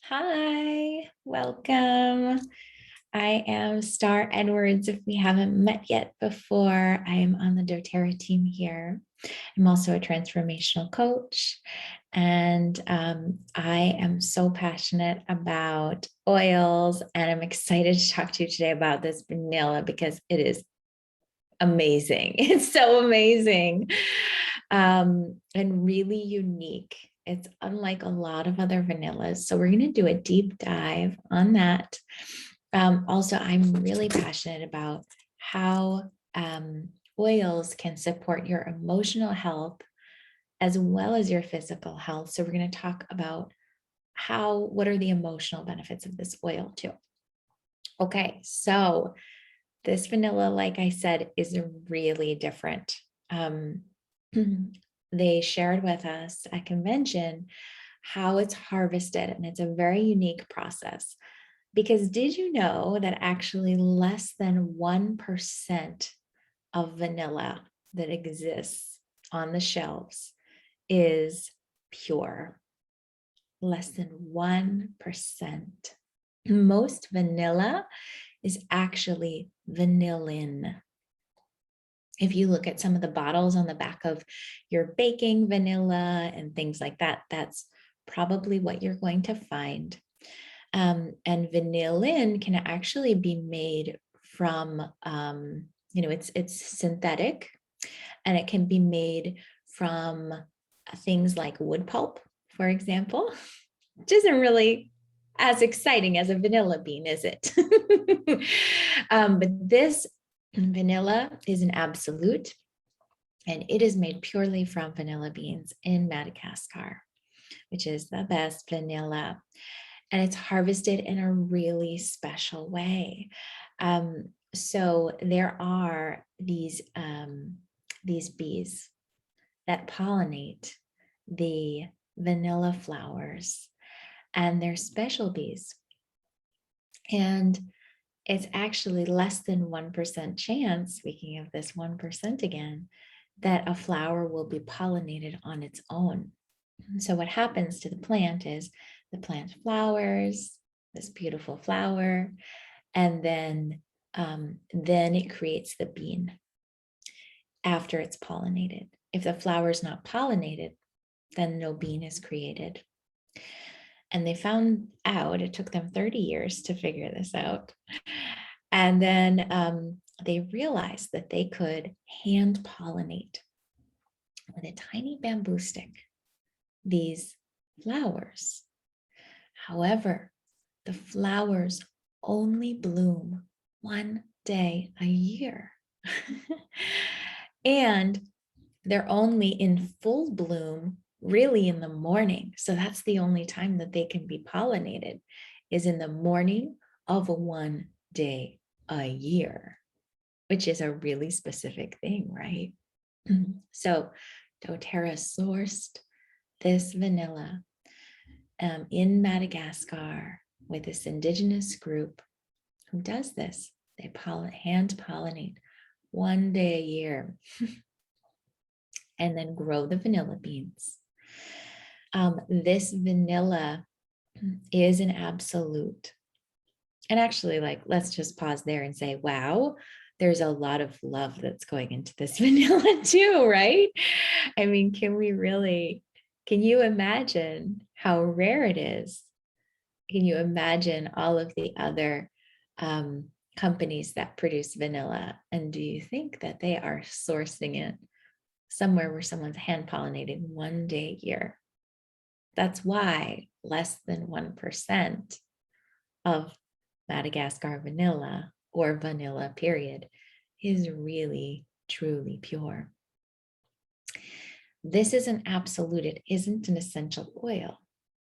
Hi, welcome. I am Star Edwards. If we haven't met yet before, I am on the doTERRA team here. I'm also a transformational coach, and I am so passionate about oils, and I'm excited to talk to you today about this vanilla because it is amazing. It's so amazing and really unique. It's unlike a lot of other vanillas. So we're going to do a deep dive on that. Also, I'm really passionate about how oils can support your emotional health as well as your physical health. So we're going to talk about what are the emotional benefits of this oil too. Okay, so this vanilla, like I said, is really different. They shared with us at convention how it's harvested, and it's a very unique process. Because did you know that actually less than 1% of vanilla that exists on the shelves is pure? Less than 1%. Most vanilla is actually vanillin. If you look at some of the bottles on the back of your baking vanilla and things like that, that's probably what you're going to find. And vanillin can actually be made from, it's synthetic, and it can be made from things like wood pulp, for example, which isn't really as exciting as a vanilla bean, is it? But this vanilla is an absolute, and it is made purely from vanilla beans in Madagascar, which is the best vanilla. And it's harvested in a really special way. So there are these bees that pollinate the vanilla flowers, and they're special bees. And it's actually less than 1% chance, speaking of this 1% again, that a flower will be pollinated on its own. So what happens to the plant is the plant flowers, this beautiful flower, and then it creates the bean after it's pollinated. If the flower is not pollinated, then no bean is created. And they found out, it took them 30 years to figure this out. And then they realized that they could hand pollinate with a tiny bamboo stick these flowers. However, the flowers only bloom one day a year. And they're only in full bloom really in the morning. So that's the only time that they can be pollinated, is in the morning of one day a year, which is a really specific thing, right? So doTERRA sourced this vanilla in Madagascar with this indigenous group who does this. They hand pollinate one day a year and then grow the vanilla beans. This vanilla is an absolute. And actually, let's just pause there and say, wow, there's a lot of love that's going into this vanilla too, right? I mean, can you imagine how rare it is? Can you imagine all of the other companies that produce vanilla? And do you think that they are sourcing it somewhere where someone's hand pollinated one day a year? That's why less than 1% of Madagascar vanilla, or vanilla period, is really, truly pure. This is an absolute. It isn't an essential oil,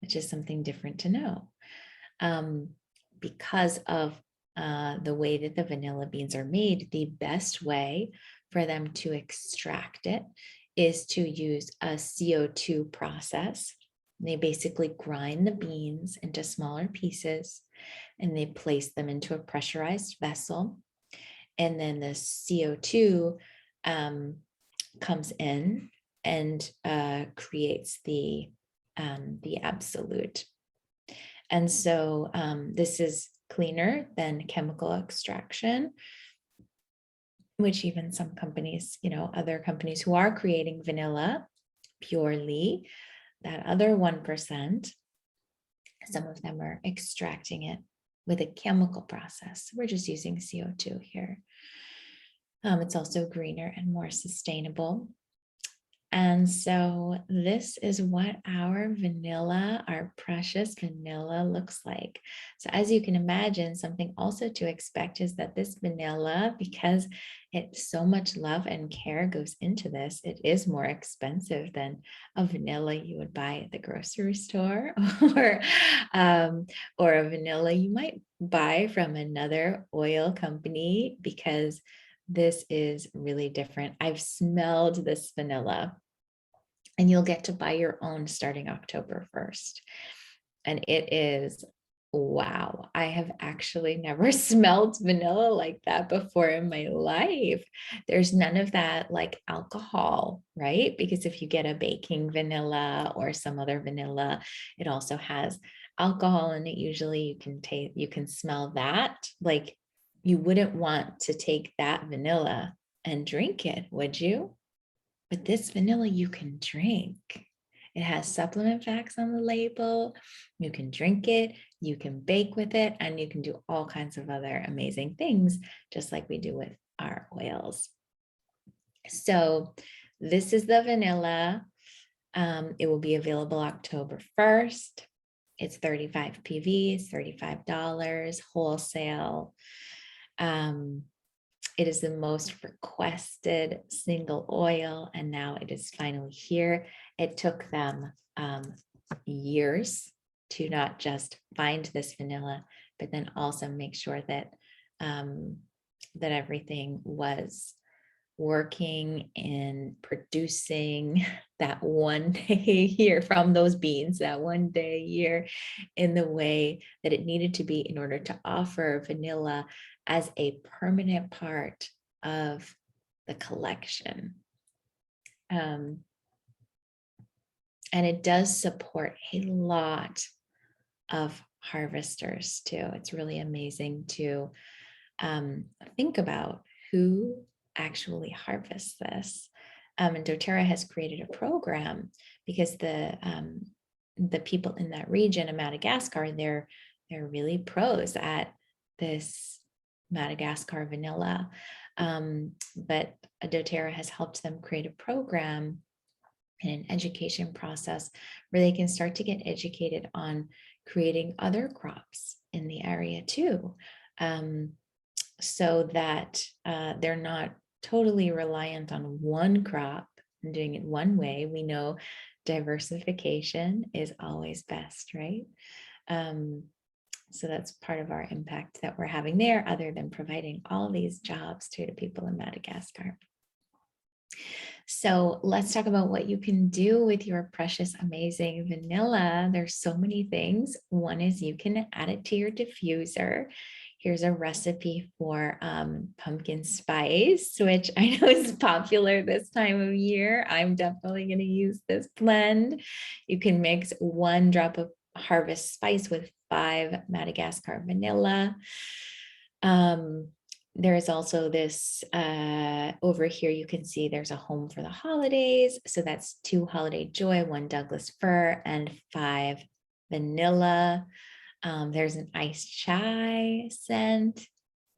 which is something different to know. Because of the way that the vanilla beans are made, the best way for them to extract it is to use a CO2 process. They basically grind the beans into smaller pieces and they place them into a pressurized vessel. And then the CO2 comes in and creates the absolute. And so this is cleaner than chemical extraction, which even some companies, other companies who are creating vanilla purely, that other 1%, some of them are extracting it with a chemical process. We're just using CO2 here. It's also greener and more sustainable. And so this is what our vanilla, our precious vanilla looks like. So as you can imagine, something also to expect is that this vanilla, because so much love and care goes into this, it is more expensive than a vanilla you would buy at the grocery store or a vanilla you might buy from another oil company, because this is really different. I've smelled this vanilla, and you'll get to buy your own starting October 1st. And it is, wow, I have actually never smelled vanilla like that before in my life. There's none of that like alcohol, right? Because if you get a baking vanilla or some other vanilla, it also has alcohol in it. Usually you can smell that. Like, you wouldn't want to take that vanilla and drink it, would you? But this vanilla you can drink. It has supplement facts on the label. You can drink it, you can bake with it, and you can do all kinds of other amazing things, just like we do with our oils. So this is the vanilla. It will be available October 1st. It's 35 PV, it's $35 wholesale. It is the most requested single oil, and now it is finally here. It took them years to not just find this vanilla, but then also make sure that that everything was working in producing that one day a year from those beans, that one day a year, in the way that it needed to be in order to offer vanilla as a permanent part of the collection. And it does support a lot of harvesters too. It's really amazing to think about who actually harvests this. And doTERRA has created a program because the people in that region of Madagascar, they're really pros at this Madagascar vanilla. But doTERRA has helped them create a program and an education process where they can start to get educated on creating other crops in the area too, so that they're not totally reliant on one crop and doing it one way. We know diversification is always best, right? So that's part of our impact that we're having there, other than providing all these jobs to the people in Madagascar. So let's talk about what you can do with your precious, amazing vanilla. There's so many things. One is you can add it to your diffuser. Here's a recipe for pumpkin spice, which I know is popular this time of year. I'm definitely going to use this blend. You can mix 1 drop of harvest spice with 5 Madagascar vanilla. There is also this over here, you can see there's a home for the holidays. So that's 2 holiday joy, 1 Douglas fir, and 5 vanilla. There's an iced chai scent,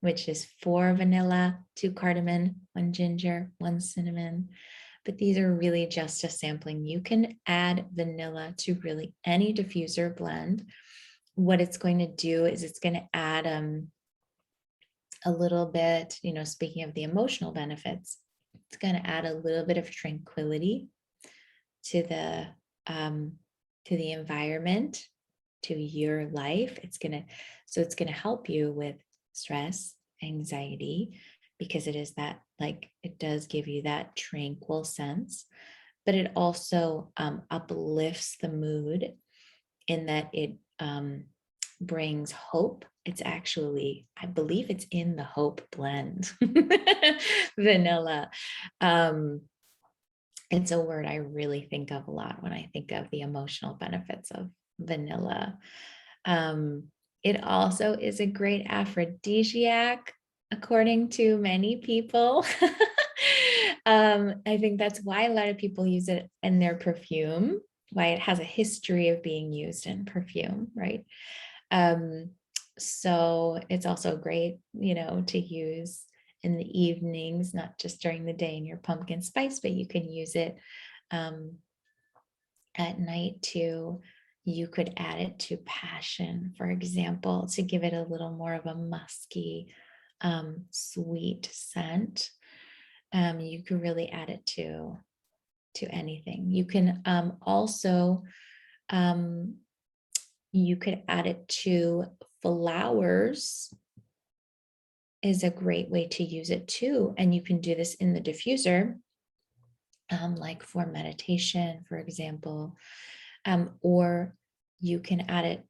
which is 4 vanilla, 2 cardamom, 1 ginger, 1 cinnamon. But these are really just a sampling. You can add vanilla to really any diffuser blend. What it's going to do is it's going to add a little bit, speaking of the emotional benefits, it's going to add a little bit of tranquility to the environment, to your life. It's going to help you with stress, anxiety, because it is that, it does give you that tranquil sense, but it also uplifts the mood in that it brings hope. It's actually, I believe it's in the hope blend, vanilla. It's a word I really think of a lot when I think of the emotional benefits of vanilla. It also is a great aphrodisiac, according to many people. I think that's why a lot of people use it in their perfume, why it has a history of being used in perfume, right? Um, so it's also great, to use in the evenings, not just during the day in your pumpkin spice, but you can use it at night too. You could add it to passion, for example, to give it a little more of a musky, sweet scent. You could really add it to anything. You can also you could add it to flowers is a great way to use it too. And you can do this in the diffuser, like for meditation, for example, or you can add it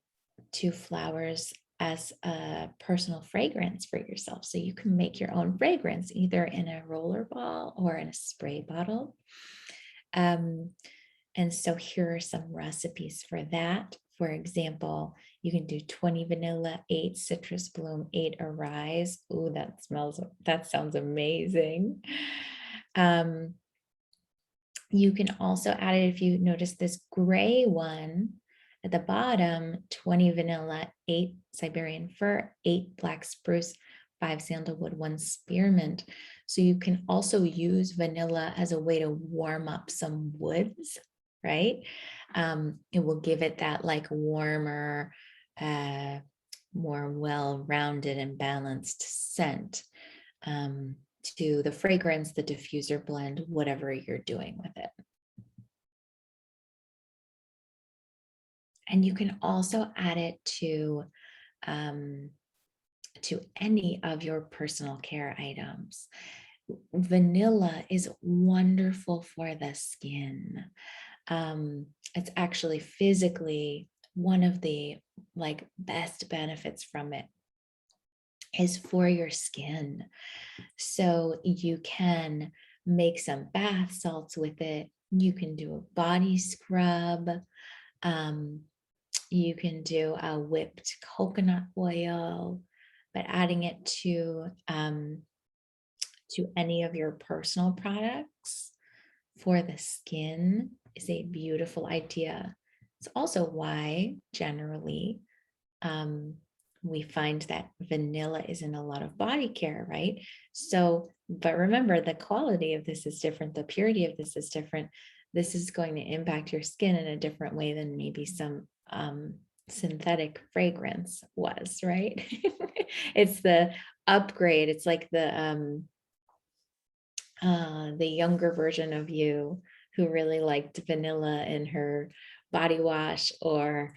to flowers as a personal fragrance for yourself. So you can make your own fragrance either in a roller ball or in a spray bottle. And so here are some recipes for that. For example, you can do 20 vanilla, 8 citrus bloom, 8 arise. Ooh, that sounds amazing. You can also add it, if you notice this gray one at the bottom, 20 vanilla, 8 Siberian fir, 8 black spruce, 5 sandalwood, 1 spearmint. So you can also use vanilla as a way to warm up some woods, right? It will give it that like warmer, more well-rounded and balanced scent to the fragrance, the diffuser blend, whatever you're doing with it. And you can also add it to any of your personal care items. Vanilla is wonderful for the skin. It's actually physically one of the like best benefits from it is for your skin. So you can make some bath salts with it. You can do a body scrub. You can do a whipped coconut oil, but adding it to any of your personal products for the skin is a beautiful idea. It's also why generally we find that vanilla is in a lot of body care, right? So, but remember, the quality of this is different. The purity of this is different. This is going to impact your skin in a different way than maybe some synthetic fragrance was, right? It's the upgrade. It's like the younger version of you who really liked vanilla in her body wash or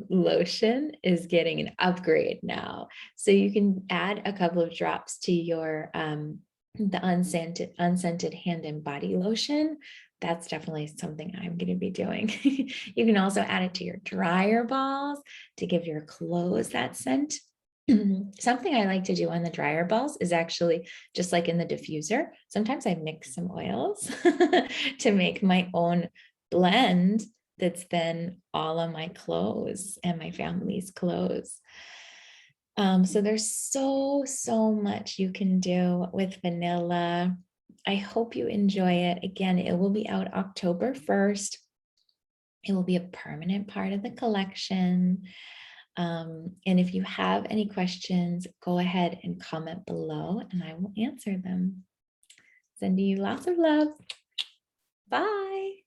lotion is getting an upgrade now. So you can add a couple of drops to your the unscented hand and body lotion. That's definitely something I'm going to be doing. You can also add it to your dryer balls to give your clothes that scent. Something I like to do on the dryer balls is actually just like in the diffuser. Sometimes I mix some oils to make my own blend that's then all of my clothes and my family's clothes. So there's so much you can do with vanilla. I hope you enjoy it. Again, it will be out October 1st. It will be a permanent part of the collection. And if you have any questions, go ahead and comment below and I will answer them. Sending you lots of love. Bye.